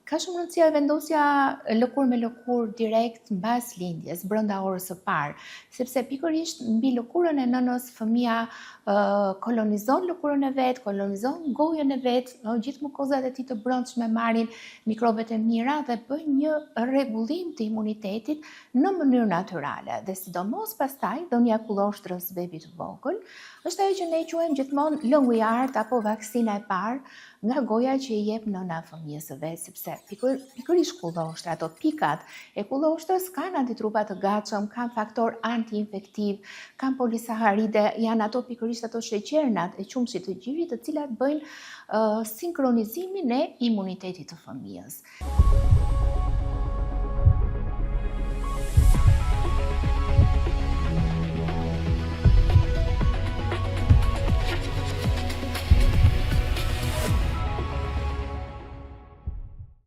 Ka shumë rëndësia vendosja lëkurë me lëkurë direkt mbas lindjes, brenda orës së parë, sepse pikërisht mbi lëkurën e nënës fëmia kolonizon lëkurën e vet, kolonizon gojën e vet, gjithë mukozat e tij të brendshme marrin mikrobet e mira dhe bëjnë një rregullim të imunitetit në mënyrë natyrale. Dhe sidomos pastaj dhënia e kullofshtrës bebit të vogël është ajo që ne quajmë gjithmonë lëngu i artë apo vaksina e parë nga goja që i jep nëna fëmijës së vet, sepse pikërisht kullofshtra, ato pikat e kullofshtrës kanë antitrupa të gatshëm, kanë faktor antiinfektiv, kanë polisaharide, janë ato pikërisht ato sheqernat e qumshit të gjirit, të cilat bëjnë sinkronizimin e imunitetit të fëmijës.